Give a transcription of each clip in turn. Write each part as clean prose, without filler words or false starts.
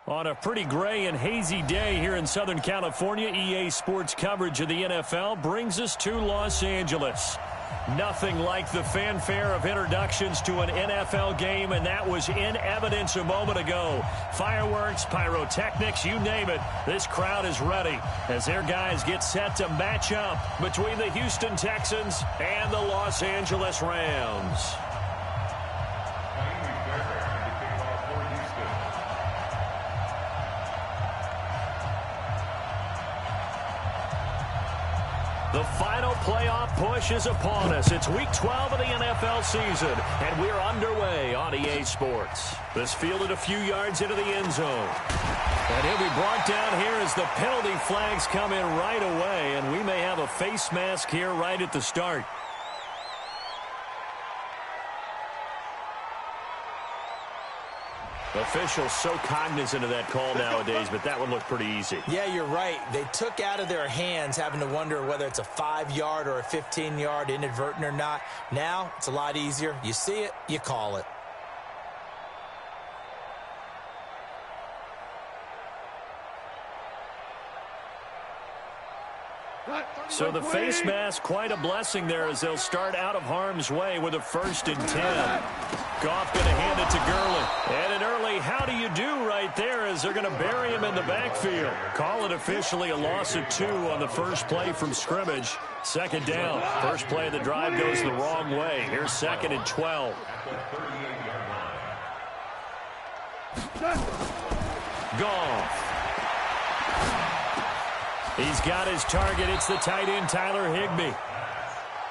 On a pretty gray and hazy day here in Southern California, EA Sports coverage of the NFL brings us to Los Angeles. Nothing like the fanfare of introductions to an NFL game, and that was in evidence a moment ago. Fireworks, pyrotechnics, you name it. This crowd is ready as their guys get set to match up between the Houston Texans and the Los Angeles Rams. The final playoff push is upon us. It's Week 12 of the NFL season, and we're underway on EA Sports. This fielded a few yards into the end zone. And he'll be brought down here as the penalty flags come in right away, and we may have a face mask here right at the start. Officials so cognizant of that call nowadays, but that one looked pretty easy. Yeah, you're right. They took out of their hands having to wonder whether it's a 5-yard or a 15-yard inadvertent or not. Now, it's a lot easier. You see it, you call it. So the face mask, quite a blessing there as they'll start out of harm's way with a 1st and 10. Goff going to hand it to Gurley. And an early how do you do right there as they're going to bury him in the backfield. Call it officially a loss of 2 on the first play from scrimmage. 2nd down. First play of the drive goes the wrong way. Here's 2nd and 12. Goff. He's got his target. It's the tight end, Tyler Higbee.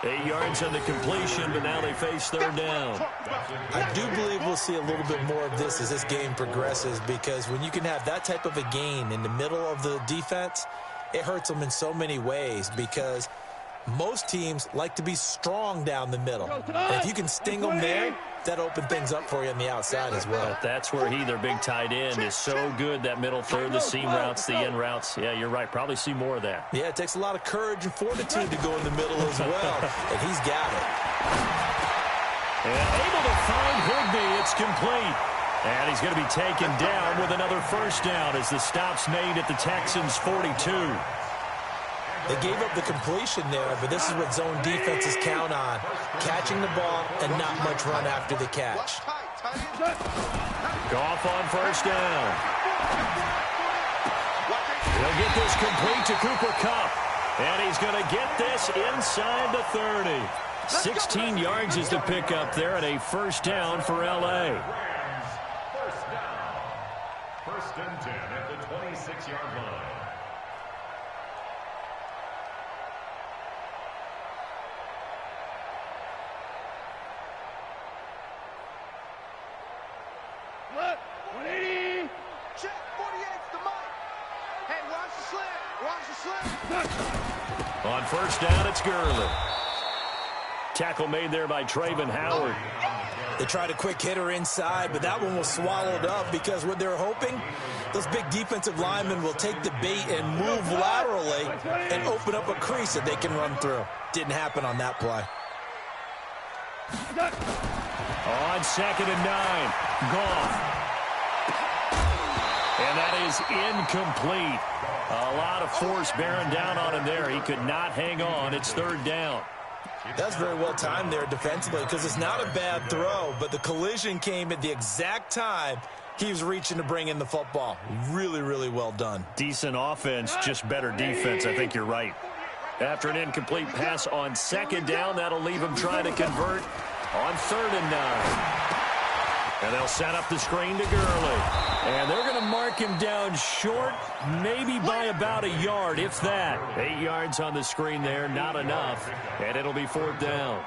8 yards on the completion, but now they face 3rd down. I do believe we'll see a little bit more of this as this game progresses, because when you can have that type of a gain in the middle of the defense, it hurts them in so many ways, because most teams like to be strong down the middle. And if you can sting them there, that opens things up for you on the outside as well. That's where their big tight end, is so good, that middle third, the seam routes, the in routes. Yeah, you're right. Probably see more of that. Yeah, it takes a lot of courage and fortitude to go in the middle as well, and he's got it. And able to find Higbee. It's complete. And he's going to be taken down with another 1st down as the stop's made at the Texans' 42. They gave up the completion there, but this is what zone defenses count on. Catching the ball and not much run after the catch. Goff on 1st down. He'll get this complete to Cooper Kupp. And he's going to get this inside the 30. 16 yards is the pickup there, and a 1st down for L.A. 1st and 10 at the 26-yard line. On 1st down, it's Gurley. Tackle made there by Trayvon Howard. They tried a quick hitter inside, but that one was swallowed up because what they're hoping, those big defensive linemen will take the bait and move laterally and open up a crease that they can run through. Didn't happen on that play. On 2nd and 9, Goff. And that is incomplete. A lot of force bearing down on him there. He could not hang on. It's 3rd down. That's very well timed there defensively, because it's not a bad throw, but the collision came at the exact time he was reaching to bring in the football. Really, really well done. Decent offense, just better defense. I think you're right. After an incomplete pass on 2nd down, that'll leave him trying to convert on 3rd and 9. And they'll set up the screen to Gurley. And they're going to mark him down short, maybe by about a yard, if that. 8 yards on the screen there, not enough. And it'll be 4th down.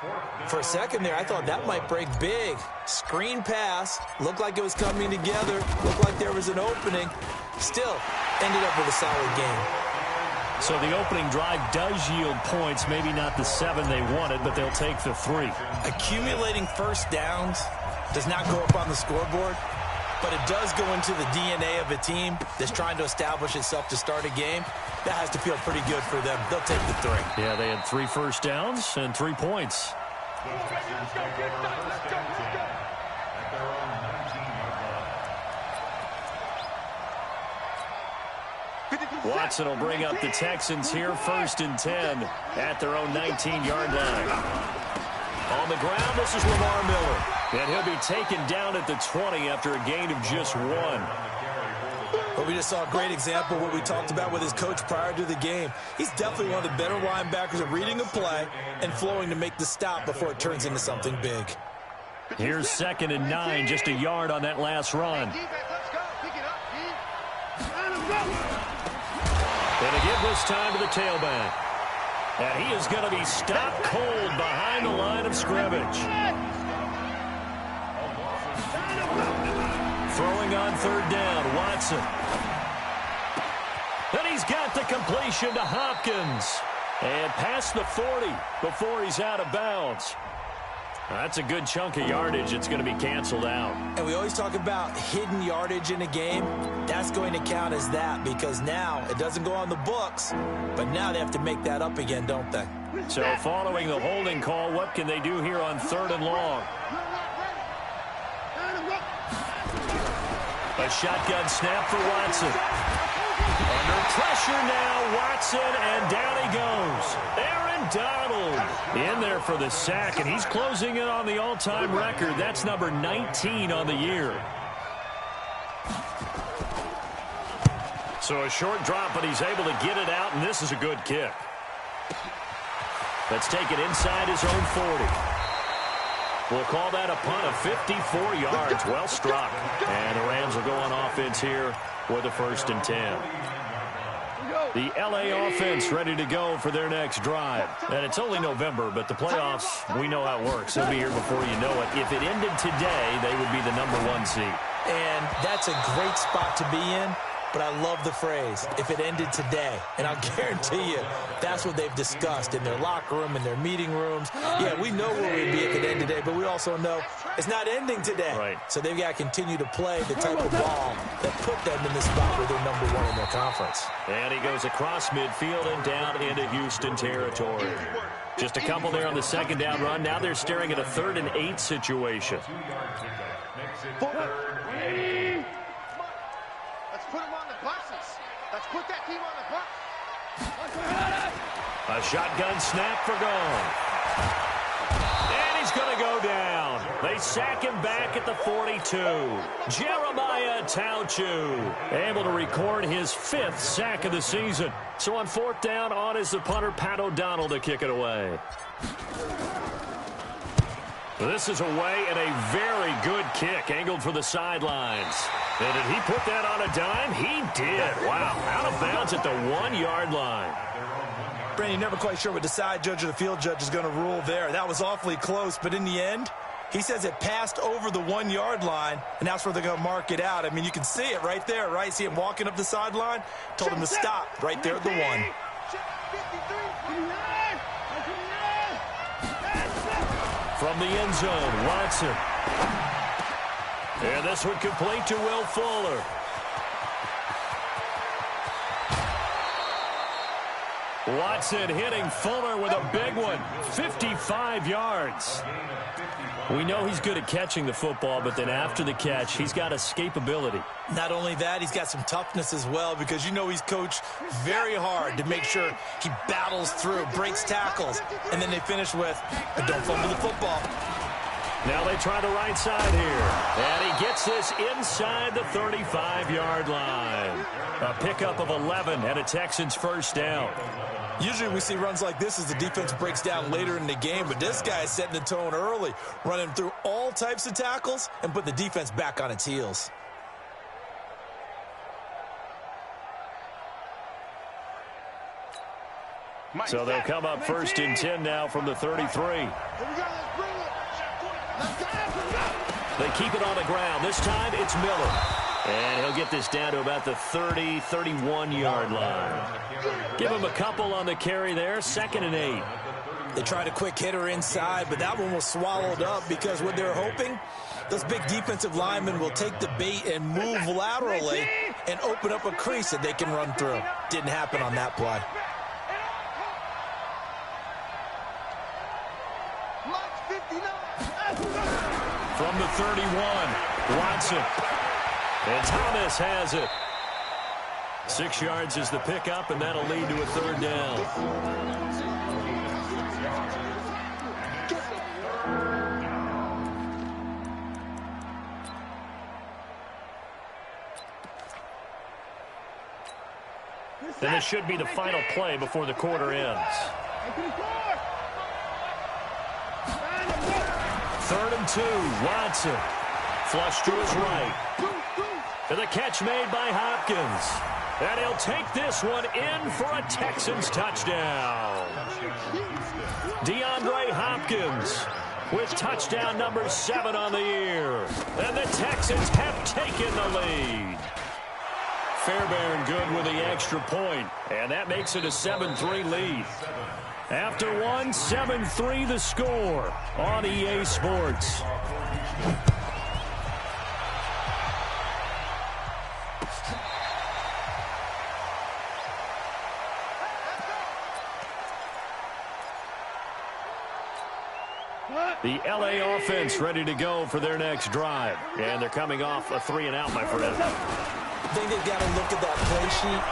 For a second there, I thought that might break big. Screen pass, looked like it was coming together, looked like there was an opening. Still, ended up with a solid game. So the opening drive does yield points, maybe not the 7 they wanted, but they'll take the 3. Accumulating 1st downs does not go up on the scoreboard, but it does go into the DNA of a team that's trying to establish itself to start a game. That has to feel pretty good for them. They'll take the 3. Yeah, they had 3 first downs and 3 points. Watson will bring up the Texans here, 1st and 10 at their own 19-yard line. On the ground, this is Lamar Miller. And he'll be taken down at the 20 after a gain of just 1. Well, we just saw a great example of what we talked about with his coach prior to the game. He's definitely one of the better linebackers at reading a play and flowing to make the stop before it turns into something big. Here's 2nd and 9, just a yard on that last run. And again this time to the tailback. And he is going to be stopped cold behind the line of scrimmage. Throwing on 3rd down, Watson. And he's got the completion to Hopkins. And past the 40 before he's out of bounds. That's a good chunk of yardage. It's going to be canceled out. And we always talk about hidden yardage in a game. That's going to count as that because now it doesn't go on the books, but now they have to make that up again, don't they? So following the holding call, what can they do here on 3rd and long? A shotgun snap for Watson. Under pressure now, Watson, and down he goes. Aaron Donald in there for the sack, and he's closing in on the all-time record. That's number 19 on the year. So a short drop, but he's able to get it out, and this is a good kick. Let's take it inside his own 40. We'll call that a punt of 54 yards. Well struck. And the Rams will go on offense here with a 1st and 10. The LA offense ready to go for their next drive. And it's only November, but the playoffs, we know how it works. They'll be here before you know it. If it ended today, they would be the #1 seed. And that's a great spot to be in. But I love the phrase, if it ended today. And I'll guarantee you, that's what they've discussed in their locker room, in their meeting rooms. Yeah, we know where we'd be if it ended today, but we also know it's not ending today. Right. So they've got to continue to play the type of ball that put them in the spot where they're #1 in their conference. And he goes across midfield and down into Houston territory. Just a couple there on the 2nd down run. Now they're staring at a 3rd and 8 situation. Put him on the buses. Let's put that team on the bus. A shotgun snap for Gone. And he's going to go down. They sack him back at the 42. Jeremiah Tauchu able to record his 5th sack of the season. So on 4th down, on is the punter, Pat O'Donnell, to kick it away. This is away and a very good kick angled for the sidelines. And did he put that on a dime? He did. Wow. Out of bounds at the 1-yard line. Brandon, you're never quite sure what the side judge or the field judge is going to rule there. That was awfully close, but in the end, he says it passed over the 1-yard line, and that's where they're going to mark it out. I mean, you can see it right there, right? See him walking up the sideline? Told him to stop right there at the 1. From the end zone, Watson. And this one complete to Will Fuller. Watson hitting Fuller with a big one. 55 yards. We know he's good at catching the football, but then after the catch, he's got escapability. Not only that, he's got some toughness as well because you know he's coached very hard to make sure he battles through, breaks tackles, and then they finish with, but don't fumble the football. Now they try the right side here. And he gets this inside the 35-yard line. A pickup of 11 and a Texans 1st down. Usually we see runs like this as the defense breaks down later in the game, but this guy is setting the tone early, running through all types of tackles and put the defense back on its heels. So they'll come up 1st and 10 now from the 33. They keep it on the ground. This time it's Miller. And he'll get this down to about the 30, 31-yard line. Give him a couple on the carry there. 2nd and 8. They tried a quick hitter inside, but that one was swallowed up because what they're hoping, those big defensive linemen will take the bait and move laterally and open up a crease that they can run through. Didn't happen on that play. From the 31, Watson. And Thomas has it. 6 yards is the pickup, and that'll lead to a third down. And this should be the final play before the quarter ends. 3rd and 2, Watson. Flush to his right. And the catch made by Hopkins. And he'll take this one in for a Texans touchdown. DeAndre Hopkins with touchdown number 7 on the year. And the Texans have taken the lead. Fairbairn good with the extra point, and that makes it a 7-3 lead. After one, 7-3 the score on EA Sports. The LA offense ready to go for their next drive, and they're coming off a 3-and-out, my friend. I think they've got to look at that play sheet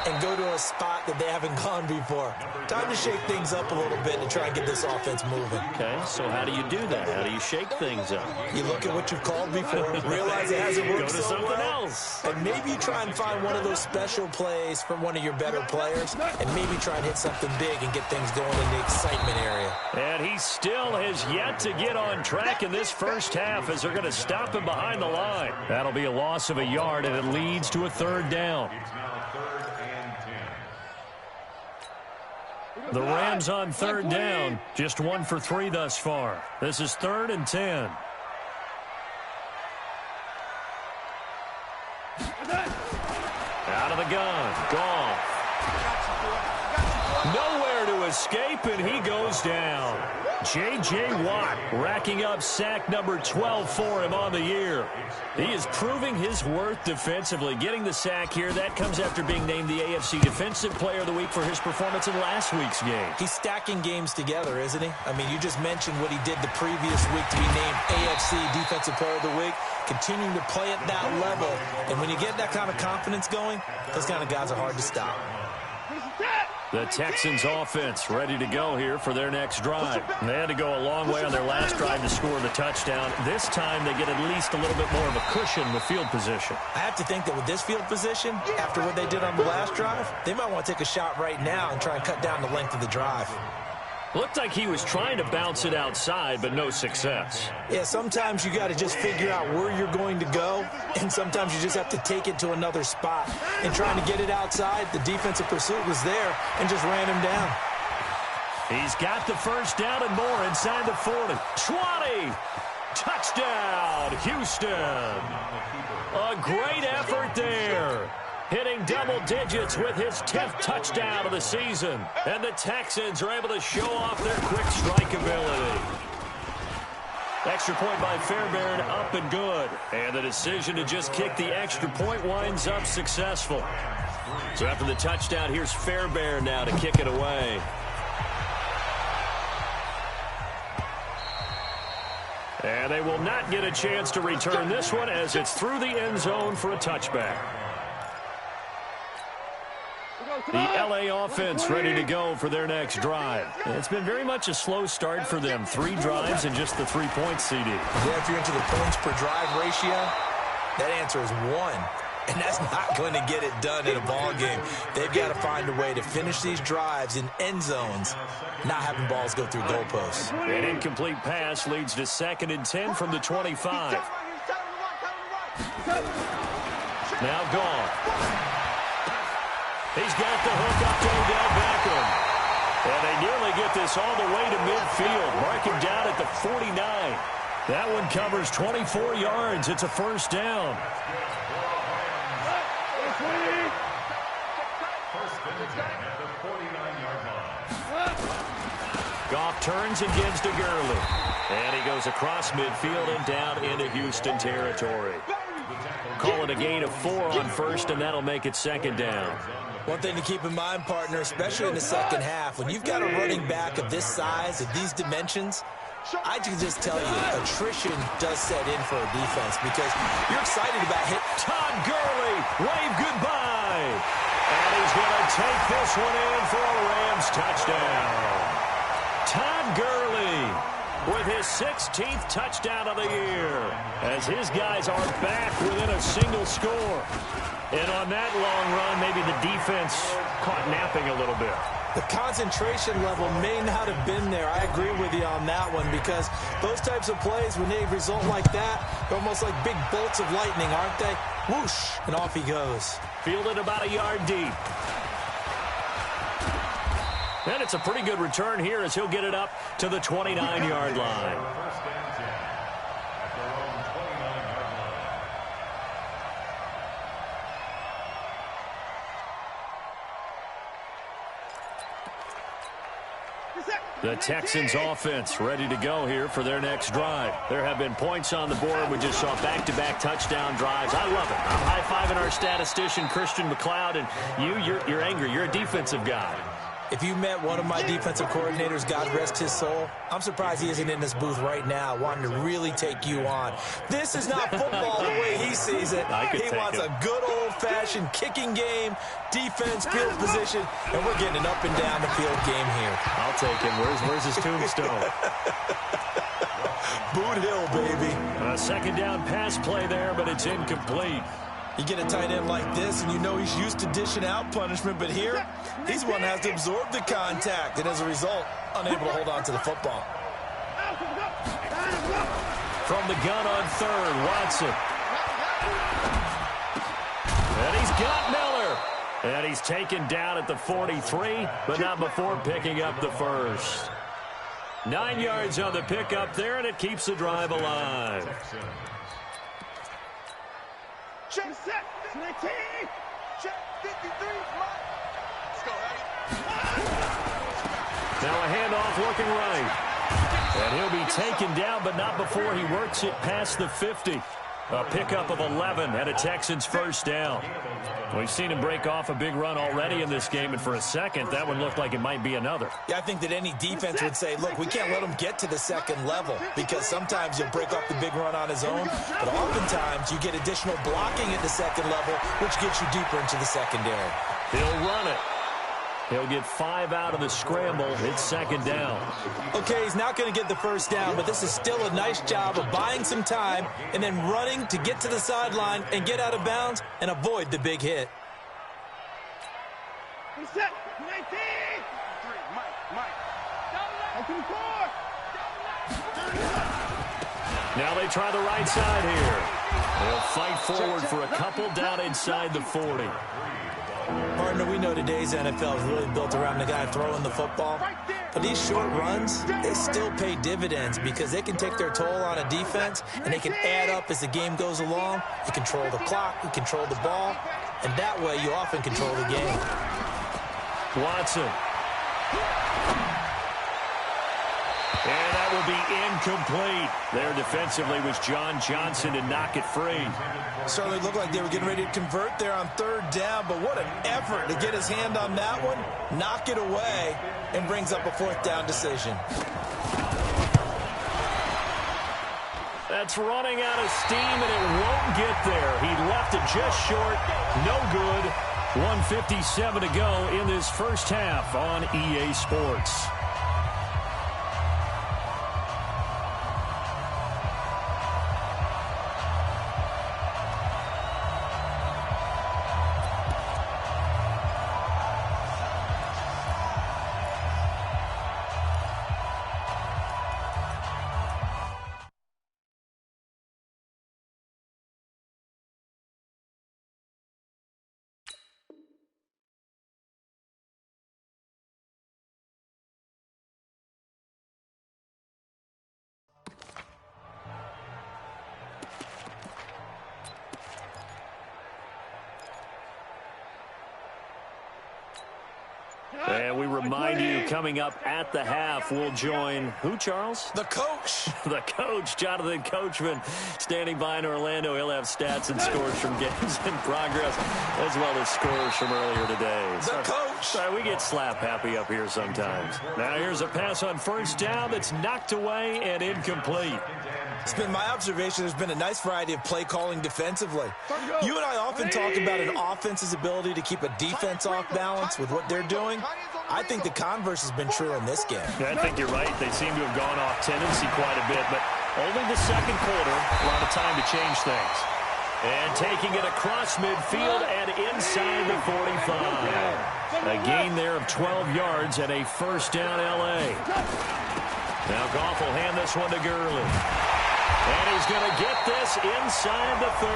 and go to a spot that they haven't gone before. Time to shake things up a little bit to try and get this offense moving. Okay, so how do you do that? How do you shake things up? You look at what you've called before, realize it hasn't worked so well. Go to something else. And maybe you try and find one of those special plays from one of your better players, and maybe try and hit something big and get things going in the excitement area. And he still has yet to get on track in this first half as they're going to stop him behind the line. That'll be a loss of a yard, and it leads to a third down. It's now 3rd and 10. The Rams on third down, just 1 for 3 thus far. This is 3rd and 10. Out of the gun, Goff. Nowhere to escape, and he goes down. J.J. Watt racking up sack number 12 for him on the year. He is proving his worth defensively. Getting the sack here, that comes after being named the AFC Defensive Player of the Week for his performance in last week's game. He's stacking games together, isn't he? I mean, you just mentioned what he did the previous week to be named AFC Defensive Player of the Week, continuing to play at that level. And when you get that kind of confidence going, those kind of guys are hard to stop. The Texans offense ready to go here for their next drive. They had to go a long way on their last drive to score the touchdown. This time they get at least a little bit more of a cushion with field position. I have to think that with this field position, after what they did on the last drive, they might want to take a shot right now and try and cut down the length of the drive. Looked like he was trying to bounce it outside, but no success. Yeah, sometimes you got to just figure out where you're going to go, and sometimes you just have to take it to another spot. And trying to get it outside, the defensive pursuit was there and just ran him down. He's got the first down and more inside the 40. 20! Touchdown, Houston! A great effort there. Hitting double digits with his 10th touchdown of the season. And the Texans are able to show off their quick strike ability. Extra point by Fairbairn, up and good. And the decision to just kick the extra point winds up successful. So after the touchdown, here's Fairbairn now to kick it away. And they will not get a chance to return this one as it's through the end zone for a touchback. The LA offense ready to go for their next drive. It's been very much a slow start for them. 3 drives and just the 3 points, CD. Yeah, if you're into the points per drive ratio, that answer is 1. And that's not going to get it done in a ball game. They've got to find a way to finish these drives in end zones, not having balls go through goalposts. An incomplete pass leads to 2nd and 10 from the 25. Now Goff. He's got the hook up to Odell Beckham. And they nearly get this all the way to midfield. Mark him down at the 49. That one covers 24 yards. It's a first down. First and 10 at the 49-yard line. Goff turns and gives to Gurley. And he goes across midfield and down into Houston territory. Call it a gain of 4 on first, and that'll make it 2nd down. One thing to keep in mind, partner, especially in the second half, when you've got a running back of this size, of these dimensions, I can just tell you, attrition does set in for a defense because you're excited about hit. Todd Gurley, wave goodbye. is going to take this one in for a Rams touchdown. Todd Gurley with his 16th touchdown of the year, as his guys are back within a single score. And on that long run, maybe the defense caught napping a little bit. The concentration level may not have been there. I agree with you on that one, because those types of plays, when they result like that, they're almost like big bolts of lightning, aren't they? Whoosh, and off he goes. Fielded about a yard deep. And it's a pretty good return here as he'll get it up to the 29-yard line. First and 10 at their own 29-yard line. The Texans offense ready to go here for their next drive. There have been points on the board. We just saw back-to-back touchdown drives. I love it. I'm high-fiving our statistician, Christian McLeod, and you're angry. You're a defensive guy. If you met one of my defensive coordinators, God rest his soul, I'm surprised he isn't in this booth right now wanting to really take you on. This is not football the way he sees it. He wants a good old-fashioned kicking game, defense, field position, and we're getting an up and down the field game here. I'll take him. Where's his tombstone? Boot Hill, baby. A second down pass play there, but it's incomplete. You get a tight end like this, and you know he's used to dishing out punishment, but here, he's one that has to absorb the contact, and as a result, unable to hold on to the football. From the gun on third, Watson. And he's got Miller. And he's taken down at the 43, but not before picking up the first. 9 yards on the pickup there, and it keeps the drive alive. Check set. 19. Check 53. Let's go, Eddie. Now a handoff looking right. And he'll be taken down, but not before he works it past the 50. A pickup of 11 and a Texans first down. We've seen him break off a big run already in this game, and for a second, that one looked like it might be another. Yeah, I think that any defense would say, look, we can't let him get to the second level, because sometimes you'll break off the big run on his own, but oftentimes you get additional blocking at the second level, which gets you deeper into the secondary. He'll run it. He'll get 5 out of the scramble. It's second down. Okay, he's not going to get the first down, but this is still a nice job of buying some time and then running to get to the sideline and get out of bounds and avoid the big hit. Set. 19. 3. Mike. 19-4. Now they try the right side here. They'll fight forward for a couple down inside the 40. Partner, we know today's NFL is really built around the guy throwing the football. But these short runs, they still pay dividends because they can take their toll on a defense, and they can add up as the game goes along. You control the clock, you control the ball, and that way you often control the game. Watson. And that will be incomplete. There defensively was John Johnson to knock it free. Certainly looked like they were getting ready to convert there on third down, but what an effort to get his hand on that one, knock it away, and brings up a fourth down decision. That's running out of steam, and it won't get there. He left it just short. No good. 1:57 to go in this first half on EA Sports. And we remind you, coming up at the half, we'll join who, Charles? The coach. The coach, Jonathan Coachman, standing by in Orlando. He'll have stats and scores from games in progress, as well as scores from earlier today. The coach. Sorry, we get slap happy up here sometimes. Now here's a pass on first down that's knocked away and incomplete. It's been my observation there's been a nice variety of play calling defensively. You and I often talk about an offense's ability to keep a defense off balance with what they're doing. I think the converse has been true in this game. Yeah, I think you're right. They seem to have gone off tendency quite a bit, but only the second quarter, a lot of time to change things. And taking it across midfield and inside the 45. A gain there of 12 yards and a first down L.A. Now Goff will hand this one to Gurley. And he's going to get this inside the 30.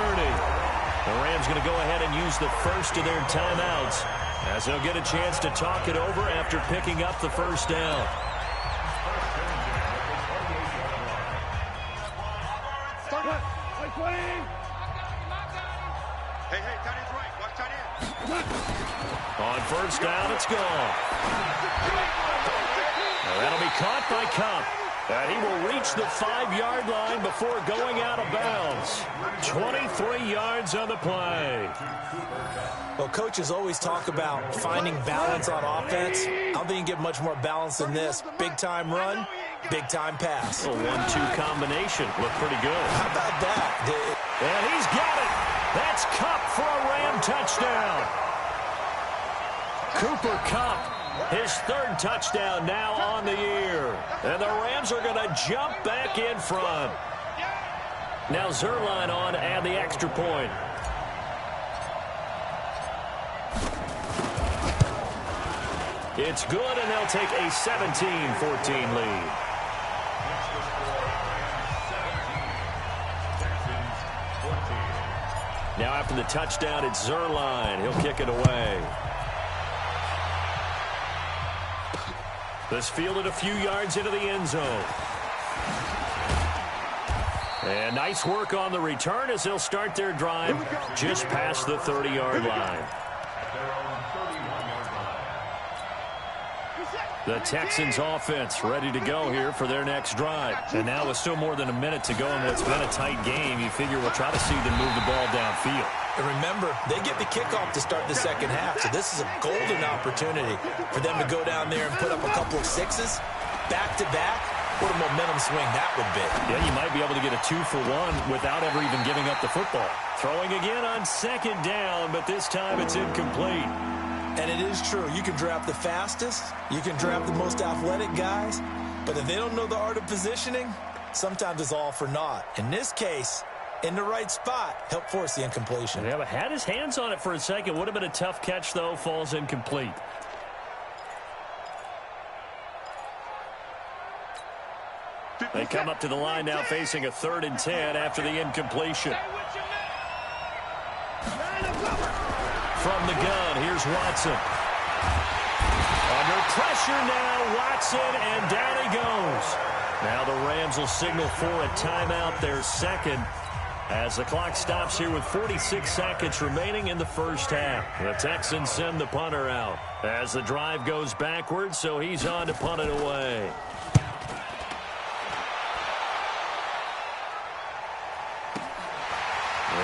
The Rams going to go ahead and use the first of their timeouts as they'll get a chance to talk it over after picking up the first down. Hey, tight end's right. Watch tight end. On first down, it's gone. Now that'll be caught by Kupp. And he will reach the 5-yard line before going out of bounds. 23 yards on the play. Well, coaches always talk about finding balance on offense. I don't think you get much more balance than this. Big-time run, big-time pass. A 1-2 combination. Looked pretty good. How about that? And he's got it. That's Kupp for a Ram touchdown. Cooper Kupp. His third touchdown now on the year. And the Rams are going to jump back in front. Now Zerline on to add the extra point. It's good, and they'll take a 17-14 lead. Now after the touchdown, it's Zerline. He'll kick it away. This fielded a few yards into the end zone. And nice work on the return as they'll start their drive just past the 30-yard line. The Texans offense ready to go here for their next drive. And now with still more than a minute to go in what's been a tight game, you figure we'll try to see them move the ball downfield. And remember, they get the kickoff to start the second half, so this is a golden opportunity for them to go down there and put up a couple of sixes back-to-back. What a momentum swing that would be. Yeah, you might be able to get a 2-for-1 without ever even giving up the football. Throwing again on second down, but this time it's incomplete. And it is true. You can draft the fastest. You can draft the most athletic guys. But if they don't know the art of positioning, sometimes it's all for naught. In this case, in the right spot, help force the incompletion. Yeah, but had his hands on it for a second. Would have been a tough catch, though. Falls incomplete. They come up to the line now facing a 3rd and 10 after the incompletion. From the gun, here's Watson. Under pressure now, Watson, and down he goes. Now the Rams will signal for a timeout, their second, as the clock stops here with 46 seconds remaining in the first half. The Texans send the punter out as the drive goes backwards, so he's on to punt it away.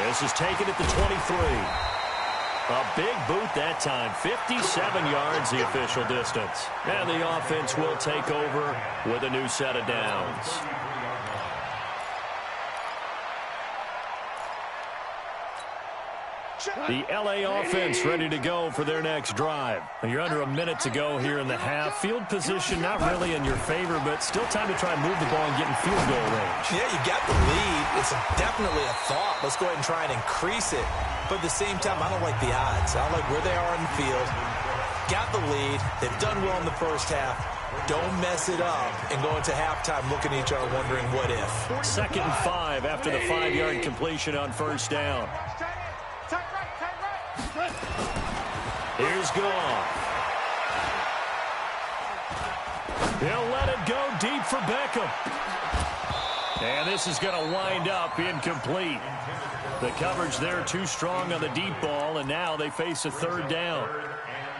This is taken at the 23. A big boot that time. 57 yards the official distance. And the offense will take over with a new set of downs. The L.A. offense ready to go for their next drive. You're under a minute to go here in the half. Field position not really in your favor, but still time to try and move the ball and get in field goal range. Yeah, you got the lead. It's definitely a thought. Let's go ahead and try and increase it. But at the same time, I don't like the odds. I don't like where they are on the field. Got the lead. They've done well in the first half. Don't mess it up and go into halftime looking at each other wondering what if. 2nd and 5 after the 5-yard completion on first down. Here's Goff. He'll let it go deep for Beckham. And this is going to wind up incomplete. The coverage there too strong on the deep ball, and now they face a 3rd down.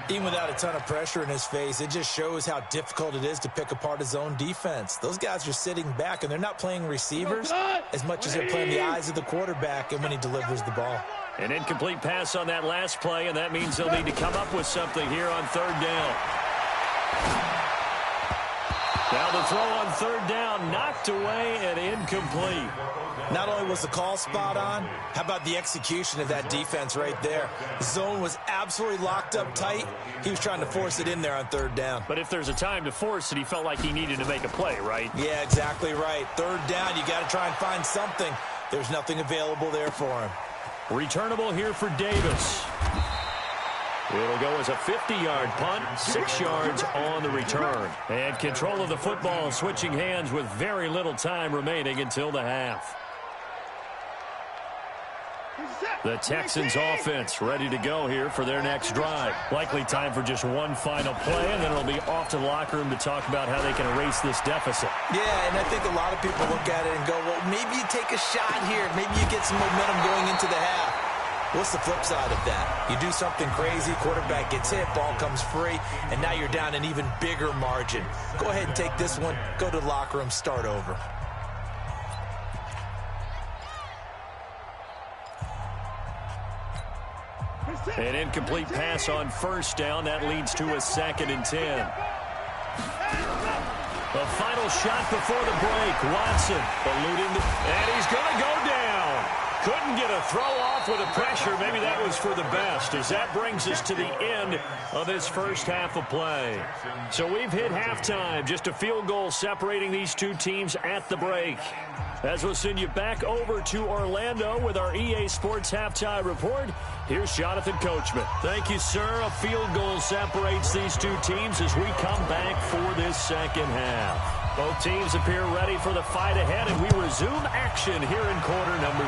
Even without a ton of pressure in his face, it just shows how difficult it is to pick apart his own defense. Those guys are sitting back, and they're not playing receivers as much as they're playing the eyes of the quarterback and when he delivers the ball. An incomplete pass on that last play, and that means they'll need to come up with something here on 3rd down. Now the throw on third down, knocked away and incomplete. Not only was the call spot on, how about the execution of that defense right there? The zone was absolutely locked up tight. He was trying to force it in there on third down. But if there's a time to force it, he felt like he needed to make a play, right? Yeah, exactly right. Third down, you got to try and find something. There's nothing available there for him. Returnable here for Davis. It'll go as a 50-yard punt, 6 yards on the return. And control of the football, switching hands with very little time remaining until the half. The Texans offense ready to go here for their next drive. Likely time for just one final play, and then it'll be off to the locker room to talk about how they can erase this deficit. Yeah, and I think a lot of people look at it and go, well, maybe you take a shot here. Maybe you get some momentum going into the half. What's the flip side of that? You do something crazy, quarterback gets hit, ball comes free, and now you're down an even bigger margin. Go ahead and take this one, go to the locker room, start over. An incomplete pass on first down. That leads to a 2nd and 10. The final shot before the break. Watson eluding, and he's going to go down. Couldn't get a throw off with the pressure. Maybe that was for the best, as that brings us to the end of this first half of play. So we've hit halftime. Just a field goal separating these two teams at the break. As we'll send you back over to Orlando with our EA Sports Halftime Report, here's Jonathan Coachman. Thank you, sir. A field goal separates these two teams as we come back for this second half. Both teams appear ready for the fight ahead, and we resume action here in quarter number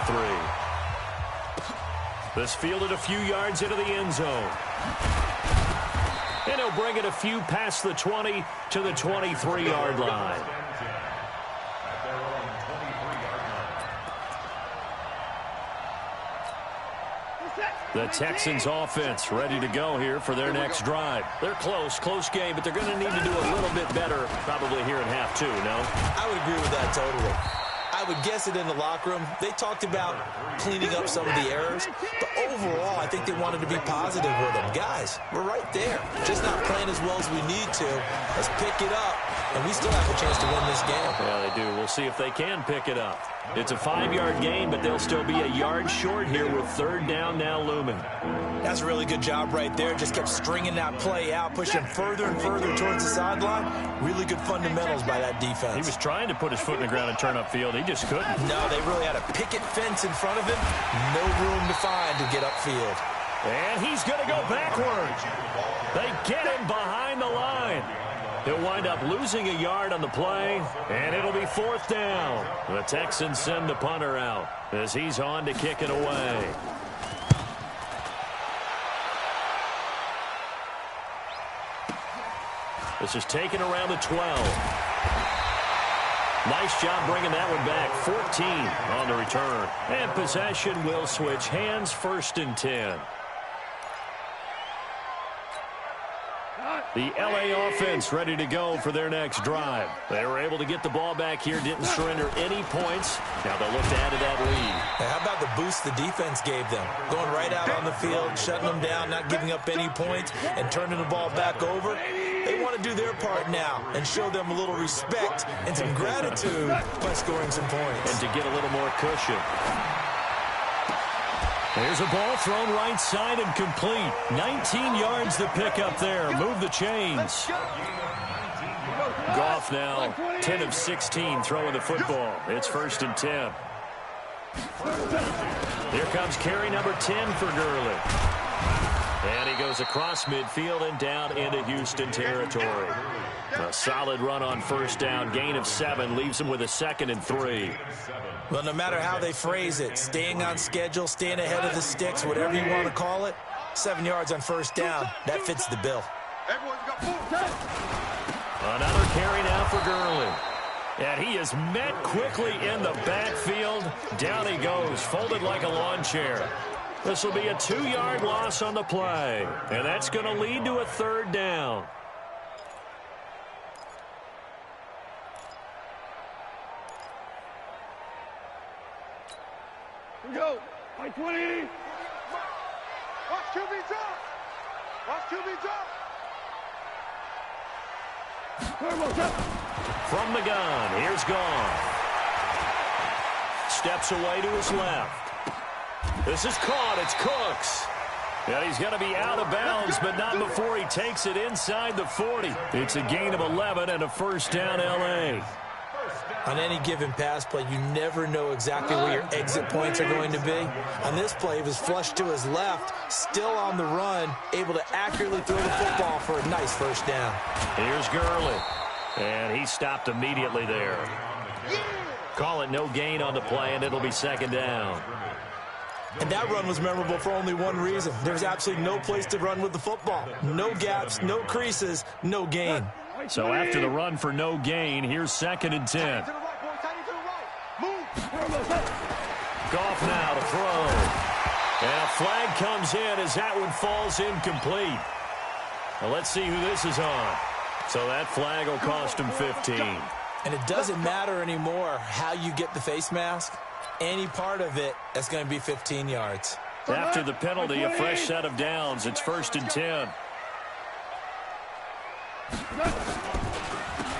3. This fielded a few yards into the end zone. And he'll bring it a few past the 20 to the 23-yard line. The Texans offense ready to go here for their next drive. They're close game, but they're going to need to do a little bit better probably here in half 2, no? I would agree with that totally. I would guess it in the locker room. They talked about cleaning up some of the errors, but overall, I think they wanted to be positive with them. Guys, we're right there. Just not playing as well as we need to. Let's pick it up, and we still have a chance to win this game. Yeah, they do. We'll see if they can pick it up. It's a 5-yard gain, but they'll still be a yard short here with third down now looming. That's a really good job right there. Just kept stringing that play out, pushing further and further towards the sideline. Really good fundamentals by that defense. He was trying to put his foot in the ground and turn upfield. He just couldn't. No, they really had a picket fence in front of him. No room to find to get upfield. And he's going to go backwards. They get him behind the line. He'll wind up losing a yard on the play, and it'll be 4th down. The Texans send the punter out as he's on to kick it away. This is taken around the 12. Nice job bringing that one back. 14 on the return. And possession will switch hands, 1st and 10. The L.A. offense ready to go for their next drive. They were able to get the ball back here, didn't surrender any points. Now they'll look to add to that lead. Now, how about the boost the defense gave them? Going right out on the field, shutting them down, not giving up any points, and turning the ball back over. They want to do their part now and show them a little respect and some gratitude by scoring some points. And to get a little more cushion. There's a ball thrown right side and complete. 19 yards to pick up there. Move the chains. Goff now 10 of 16 throwing the football. It's 1st and 10. Here comes carry number 10 for Gurley. And he goes across midfield and down into Houston territory. A solid run on 1st down. Gain of 7 leaves him with a 2nd and 3. Well, no matter how they phrase it, staying on schedule, staying ahead of the sticks, whatever you want to call it, 7 yards on 1st down, that fits the bill. Another carry now for Gurley. And he is met quickly in the backfield. Down he goes, folded like a lawn chair. This will be a 2-yard loss on the play. And that's going to lead to a 3rd down. Go. By 20. Watch QB drop. Watch QB drop. From the gun, here's Goff. Steps away to his left. This is caught. It's Cooks. And he's going to be out of bounds, but not before he takes it inside the 40. It's a gain of 11 and a first down, L.A. On any given pass play, you never know exactly where your exit points are going to be. On this play, he was flushed to his left, still on the run, able to accurately throw the football for a nice first down. Here's Gurley. And he stopped immediately there. Call it no gain on the play, and it'll be second down. And that run was memorable for only one reason. There's absolutely no place to run with the football. No gaps, no creases, no gain. So after the run for no gain, here's 2nd and 10. Goff now to throw. And a flag comes in as that one falls incomplete. Well, let's see who this is on. So that flag will cost him 15. And it doesn't matter anymore how you get the face mask. Any part of it, that's going to be 15 yards. After the penalty, a fresh set of downs. It's 1st and 10.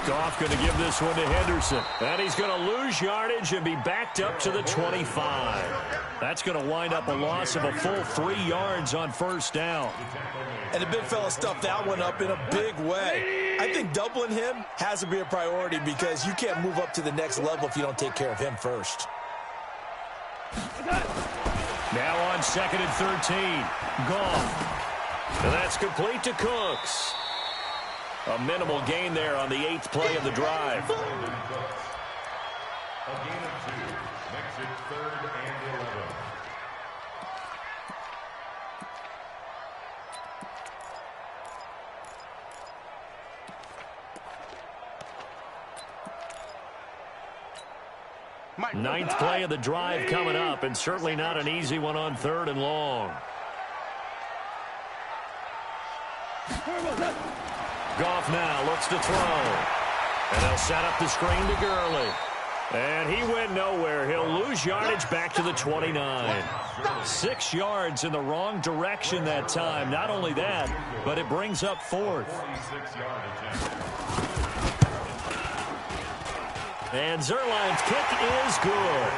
Goff going to give this one to Henderson. And he's going to lose yardage and be backed up to the 25. That's going to wind up a loss of a full 3 yards on first down. And the big fella stuffed that one up in a big way. I think doubling him has to be a priority because you can't move up to the next level if you don't take care of him first. Now on 2nd and 13. Goff. And that's complete to Cooks. A minimal gain there on the 8th play of the drive. A gain of 2 makes it 3rd and 11. Ninth play of the drive coming up, and certainly not an easy one on 3rd and long. Goff now looks to throw. And they'll set up the screen to Gurley. And he went nowhere. He'll lose yardage back to the 29. 6 yards in the wrong direction that time. Not only that, but it brings up 4th. And Zerline's kick is good.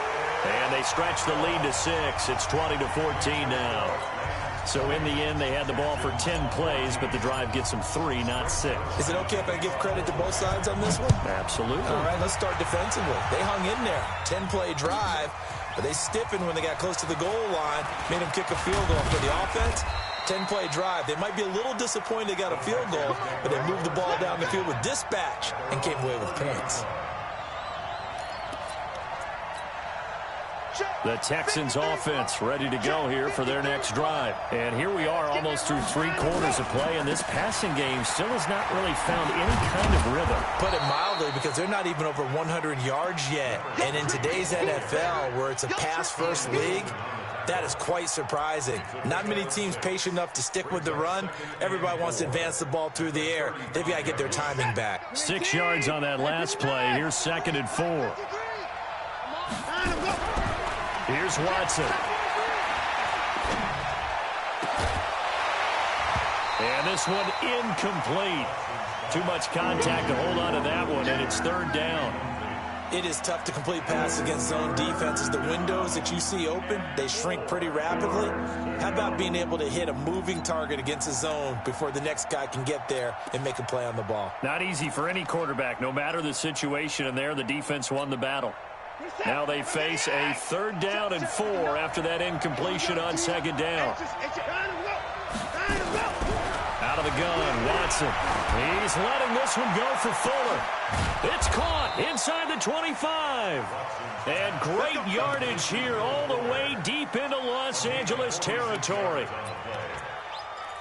And they stretch the lead to 6. It's 20-14 now. So in the end, they had the ball for 10 plays, but the drive gets them 3, not 6. Is it okay if I give credit to both sides on this one? Absolutely. All right, let's start defensively. They hung in there. 10-play drive, but they stiffened when they got close to the goal line, made them kick a field goal. For the offense, 10-play drive. They might be a little disappointed they got a field goal, but they moved the ball down the field with dispatch and came away with points. The Texans offense ready to go here for their next drive. And here we are almost through 3 quarters of play, and this passing game still has not really found any kind of rhythm. Put it mildly, because they're not even over 100 yards yet. And in today's NFL, where it's a pass-first league, that is quite surprising. Not many teams patient enough to stick with the run. Everybody wants to advance the ball through the air. They've got to get their timing back. 6 yards on that last play. Here's 2nd and 4. Here's Watson. And this one incomplete. Too much contact to hold on to that one, and it's 3rd down. It is tough to complete passes against zone defenses. The windows that you see open, they shrink pretty rapidly. How about being able to hit a moving target against a zone before the next guy can get there and make a play on the ball? Not easy for any quarterback, no matter the situation, and there the defense won the battle. Now they face a 3rd down and 4 after that incompletion on 2nd down. Out of the gun, Watson. He's letting this one go for Fuller. It's caught inside the 25. And great yardage here all the way deep into Los Angeles territory.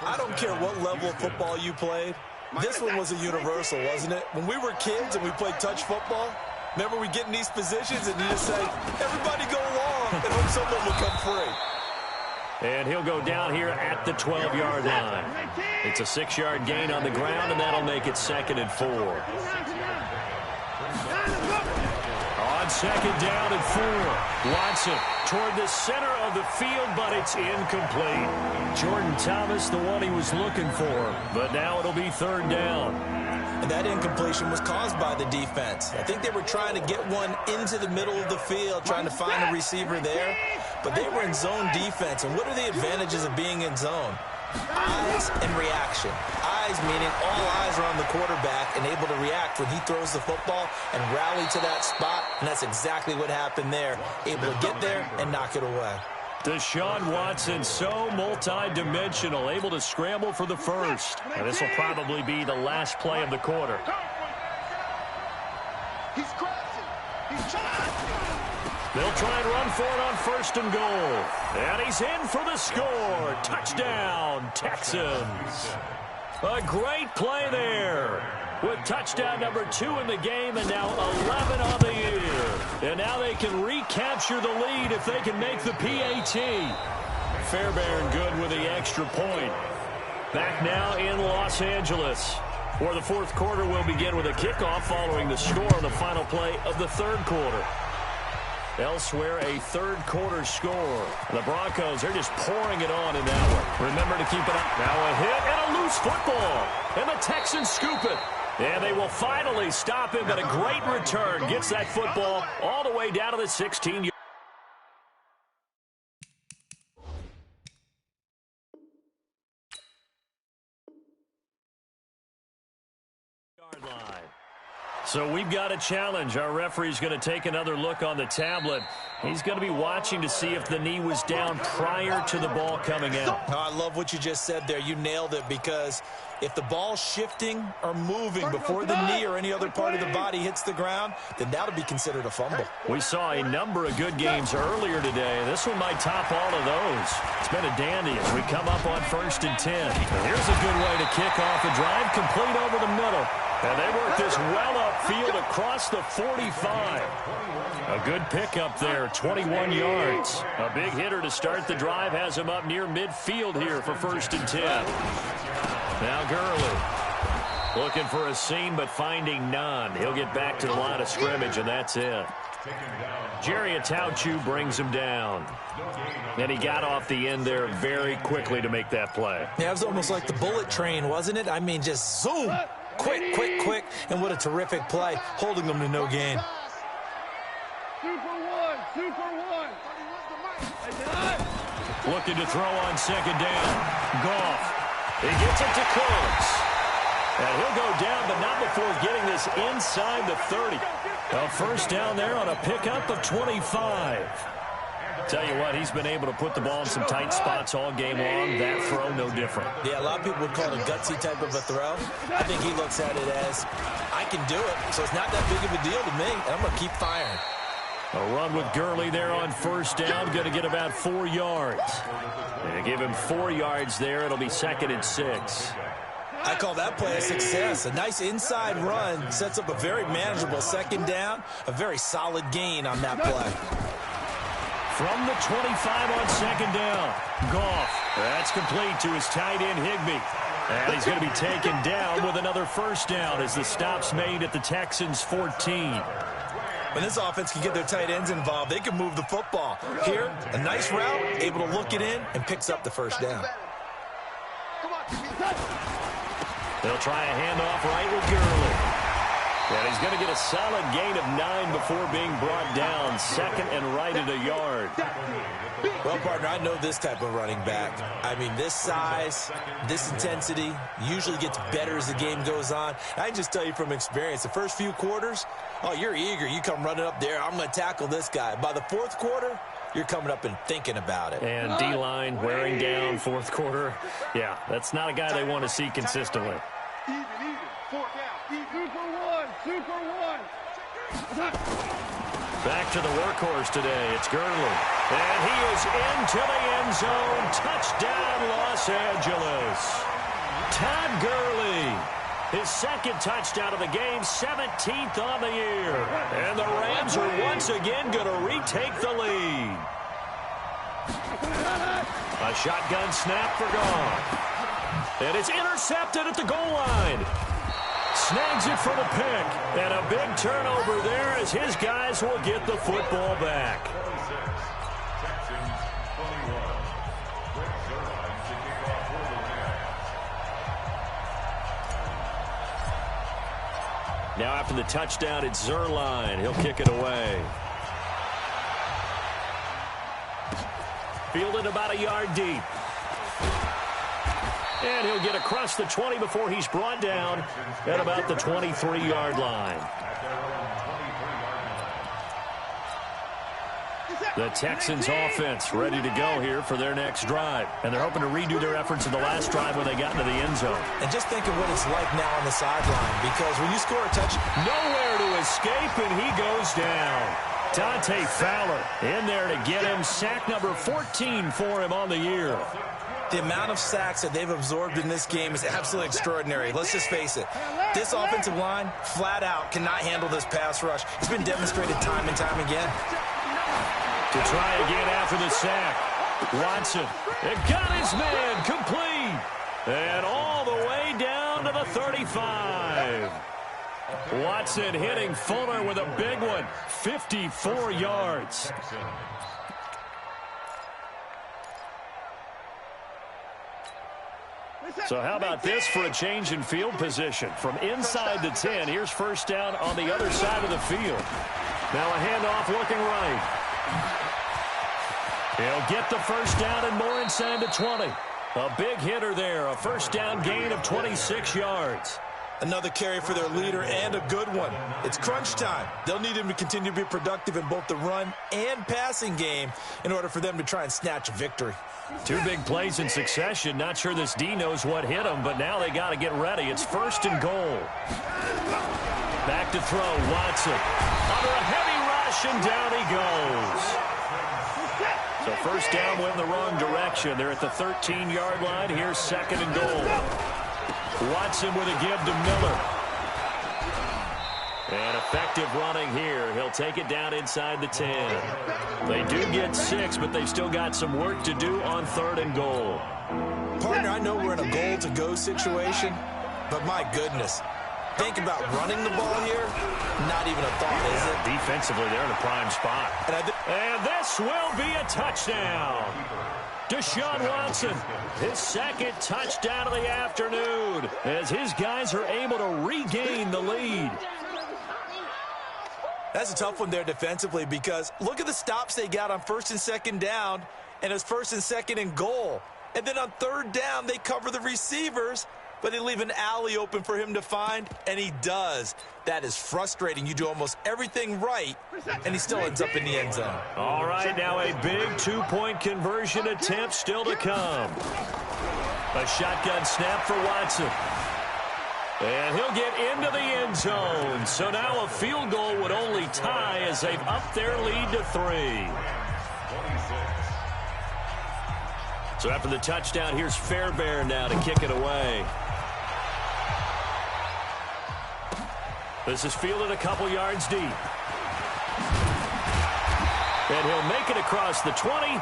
I don't care what level of football you played. This one was a universal, wasn't it? When we were kids and we played touch football, remember we get in these positions and you just say, everybody go along and hope someone will come free. And he'll go down here at the 12-yard line. It's a 6-yard gain on the ground, and that'll make it 2nd and 4. On second down and 4. Watson toward the center of the field, but it's incomplete. Jordan Thomas, the one he was looking for, but now it'll be third down. And that incompletion was caused by the defense. I think they were trying to get one into the middle of the field, trying to find a receiver there, but they were in zone defense. And what are the advantages of being in zone? Eyes and reaction. Eyes meaning all eyes are on the quarterback and able to react when he throws the football and rally to that spot, and that's exactly what happened there. Able to get there and knock it away. Deshaun Watson, so multi-dimensional, able to scramble for the first. And this will probably be the last play of the quarter. He's crashing. He's trying. They'll try and run for it on first and goal. And he's in for the score. Touchdown, Texans. A great play there. With touchdown number 2 in the game and now 11 on the year. And now they can recapture the lead if they can make the PAT. Fairbairn good with the extra point. Back now in Los Angeles, where the fourth quarter will begin with a kickoff following the score on the final play of the third quarter. Elsewhere, a third quarter score. The Broncos, they're just pouring it on in that one. Remember to keep it up. Now a hit and a loose football. And the Texans scoop it. And they will finally stop him, but a great return gets that football all the way down to the 16-yard line. So we've got a challenge. Our referee's going to take another look on the tablet. He's going to be watching to see if the knee was down prior to the ball coming out. Oh, I love what you just said there. You nailed it, because if the ball's shifting or moving before the knee or any other part of the body hits the ground, then that'll be considered a fumble. We saw a number of good games earlier today. This one might top all of those. It's been a dandy as we come up on 1st and 10. And here's a good way to kick off a drive, complete over the middle. And they work this well upfield across the 45. A good pickup there, 21 yards. A big hitter to start the drive has him up near midfield here for 1st and 10. Now Gurley looking for a seam but finding none. He'll get back to the line of scrimmage, and that's it. Jerry Atauchu brings him down. And he got off the end there very quickly to make that play. Yeah, it was almost like the bullet train, wasn't it? I mean, just zoom. Quick, quick, quick. And what a terrific play, holding them to no gain. Super one. Looking to throw on second down. Goff. He gets it to close. And he'll go down, but not before getting this inside the 30. A first down there on a pickup of 25. Tell you what, he's been able to put the ball in some tight spots all game long. That throw, no different. Yeah, a lot of people would call it a gutsy type of a throw. I think he looks at it as, I can do it, so it's not that big of a deal to me, and I'm going to keep firing. A run with Gurley there on first down, going to get about 4 yards. And to give him 4 yards there, it'll be 2nd and 6. I call that play a success. A nice inside run sets up a very manageable second down, a very solid gain on that play. From the 25 on second down, Goff. That's complete to his tight end, Higbee. And he's going to be taken down with another first down as the stop's made at the Texans' 14. When this offense can get their tight ends involved, they can move the football. Here, a nice route, able to look it in, and picks up the first down. They'll try a handoff right with Gurley. And he's going to get a solid gain of 9 before being brought down. 2nd and right at a yard. Well, partner, I know this type of running back. I mean, this size, this intensity usually gets better as the game goes on. I can just tell you from experience, the first few quarters, oh, you're eager. You come running up there, I'm going to tackle this guy. By the fourth quarter, you're coming up and thinking about it. And D-line wearing down fourth quarter. Yeah, that's not a guy they want to see consistently. Even. 4 down. Super one. Back to the workhorse today. It's Gurley. And he is into the end zone. Touchdown, Los Angeles. Todd Gurley. His 2nd touchdown of the game, 17th on the year. And the Rams are once again going to retake the lead. A shotgun snap for Goff. And it's intercepted at the goal line. Snags it for the pick. And a big turnover there as his guys will get the football back. Now after the touchdown, it's Zerline. He'll kick it away. Fielded about a yard deep. And he'll get across the 20 before he's brought down at about the 23-yard line. The Texans offense ready to go here for their next drive. And they're hoping to redo their efforts in the last drive when they got into the end zone. And just think of what it's like now on the sideline, because when you score a touchdown, nowhere to escape, and he goes down. Dante Fowler in there to get him. Sack number 14 for him on the year. The amount of sacks that they've absorbed in this game is absolutely extraordinary. Let's just face it. This offensive line, flat out, cannot handle this pass rush. It's been demonstrated time and time again. To try again after the sack. Watson. It got his man complete. And all the way down to the 35. Watson hitting Fuller with a big one. 54 yards. So how about this for a change in field position? From inside the 10, here's first down on the other side of the field. Now a handoff looking right. He'll get the first down and more inside the 20. A big hitter there, a first down gain of 26 yards. Another carry for their leader and a good one. It's crunch time. They'll need him to continue to be productive in both the run and passing game in order for them to try and snatch a victory. Two big plays in succession. Not sure this D knows what hit him, but now they got to get ready. It's first and goal. Back to throw, Watson. Under a heavy rush, and down he goes. So first down went in the wrong direction. They're at the 13-yard line. Here's second and goal. Watson with a give to Miller. And effective running here. He'll take it down inside the 10. They do get 6, but they've still got some work to do on third and goal. Partner, I know we're in a goal-to-go situation, but my goodness. Think about running the ball here. Not even a thought, is it? Defensively, they're in a prime spot. And this will be a touchdown. Deshaun Watson, his second touchdown of the afternoon, as his guys are able to regain the lead. That's a tough one there defensively, because look at the stops they got on first and second down, and it's first and second and goal. And then on third down, they cover the receivers, but they leave an alley open for him to find, and he does. That is frustrating. You do almost everything right, and he still ends up in the end zone. All right, now a big two-point conversion attempt still to come. A shotgun snap for Watson. And he'll get into the end zone. So now a field goal would only tie as they've upped their lead to 3. So after the touchdown, here's Fairbairn now to kick it away. This is fielded a couple yards deep. And he'll make it across the 20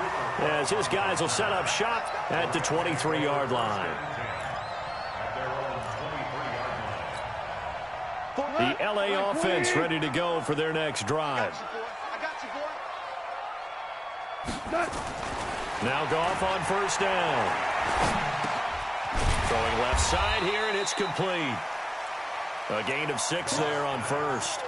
as his guys will set up shop at the 23-yard line. The LA offense ready to go for their next drive. Now Goff on first down. Throwing left side here, and it's complete. A gain of 6 there on first.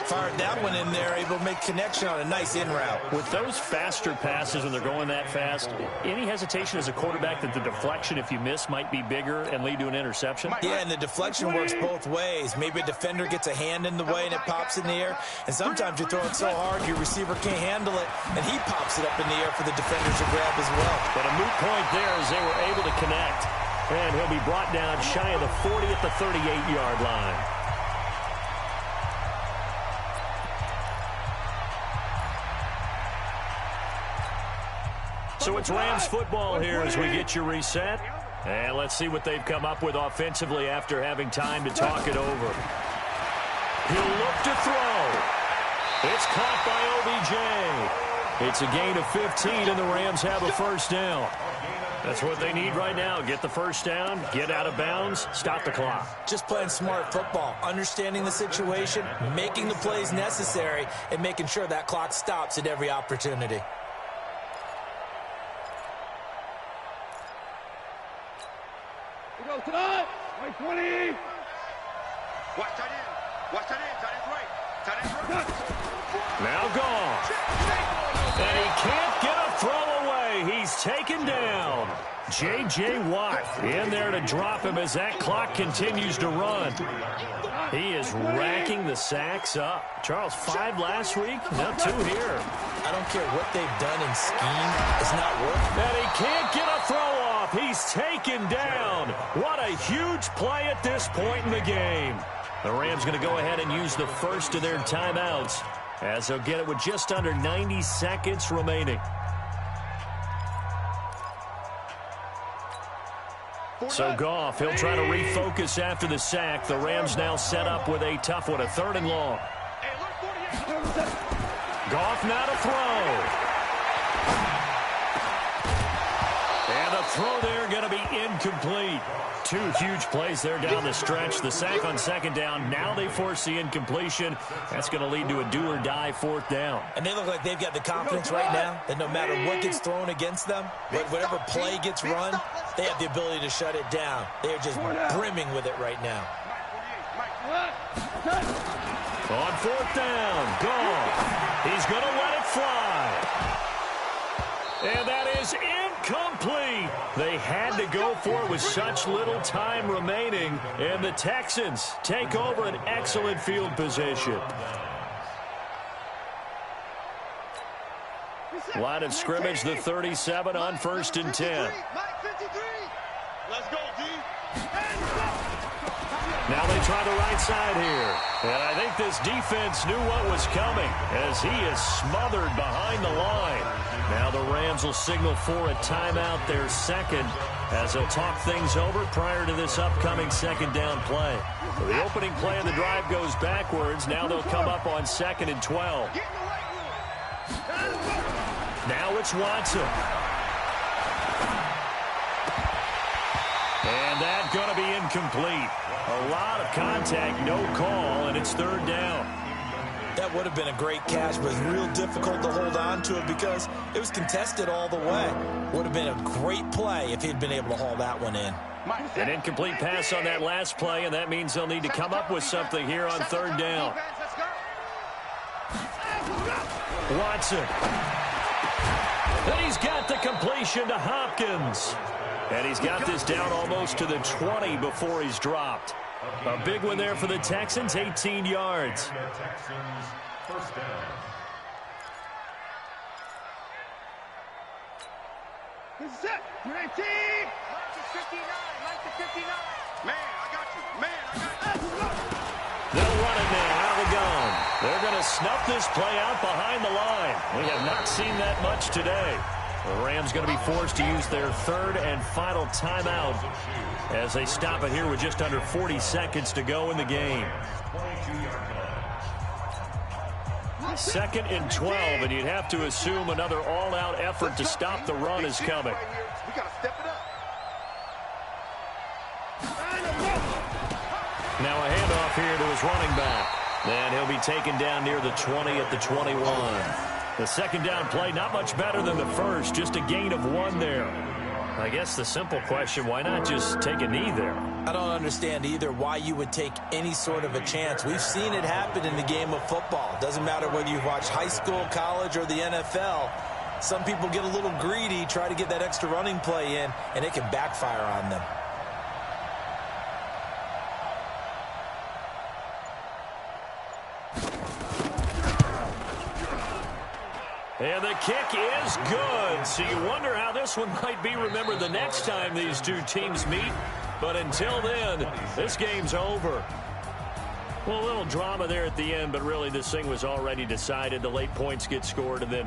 Fired that one in there, able to make connection on a nice in route. With those faster passes when they're going that fast, any hesitation as a quarterback that the deflection, if you miss, might be bigger and lead to an interception? Yeah, and the deflection works both ways. Maybe a defender gets a hand in the way and it pops in the air. And sometimes you throw it so hard your receiver can't handle it, and he pops it up in the air for the defenders to grab as well. But a moot point there as they were able to connect. And he'll be brought down shy of the 40 at the 38-yard line. So it's Rams football here as we get you reset. And let's see what they've come up with offensively after having time to talk it over. He'll look to throw. It's caught by OBJ. It's a gain of 15, and the Rams have a first down. That's what they need right now. Get the first down, get out of bounds, stop the clock. Just playing smart football, understanding the situation, making the plays necessary, and making sure that clock stops at every opportunity. Go tonight. Right 20. Watch tight end. Watch tight end. Tight end's right. Tight end's right. Now gone. And he can't get a throw away. He's taken down. J.J. Watt in there to drop him as that clock continues to run. He is racking the sacks up. Charles, 5 last week, now 2 here. I don't care what they've done in scheme. It's not working. And he can't get a throw off. He's taken down. What a huge play at this point in the game. The Rams going to go ahead and use the first of their timeouts as they'll get it with just under 90 seconds remaining. So Goff, he'll try to refocus after the sack. The Rams now set up with a tough one, a 3rd and long. Goff now to throw. And the throw there going to be incomplete. 2 huge plays there down the stretch. The sack on 2nd down. Now they force the incompletion. That's going to lead to a do-or-die 4th down. And they look like they've got the confidence right now that no matter what gets thrown against them, whatever play gets run, they have the ability to shut it down. They are just brimming with it right now. On 4th down, Goff. He's going to let it fly. And that is incomplete. They had to go for it with such little time remaining. And the Texans take over an excellent field position. Line of scrimmage, the 37 on 1st and 10. Let's go, D. Now they try the right side here. And I think this defense knew what was coming as he is smothered behind the line. Now the Rams will signal for a timeout, their 2nd, as they'll talk things over prior to this upcoming 2nd down play. The opening play of the drive goes backwards. Now they'll come up on 2nd and 12. Now it's Watson. And that's going to be incomplete. A lot of contact, no call, and it's 3rd down. That would have been a great catch, but it's real difficult to hold on to it because it was contested all the way. Would have been a great play if he'd been able to haul that one in. An incomplete pass on that last play, and that means they'll need to come up with something here on 3rd down. Watson. And he's got the completion to Hopkins. And he's got this down almost to the 20 before he's dropped. A big one there for the Texans, 18 yards. First down. This is it. 19. Mark to 59. Mark to 59. Man, I got you. Man, I got you. They'll run it now out of the gun. They're going to snuff this play out behind the line. We have not seen that much today. The Rams going to be forced to use their 3rd and final timeout as they stop it here with just under 40 seconds to go in the game. 2nd and 12, and you'd have to assume another all-out effort to stop the run is coming. We got to step it up. Now a handoff here to his running back. And he'll be taken down near the 20 at the 21. The 2nd down play, not much better than the first, just a gain of 1 there. I guess the simple question, why not just take a knee there? I don't understand either why you would take any sort of a chance. We've seen it happen in the game of football. It doesn't matter whether you watch high school, college, or the NFL. Some people get a little greedy, try to get that extra running play in, and it can backfire on them. And the kick is good. So you wonder how this one might be remembered the next time these two teams meet. But until then, this game's over. Well, a little drama there at the end, but really this thing was already decided. The late points get scored, and then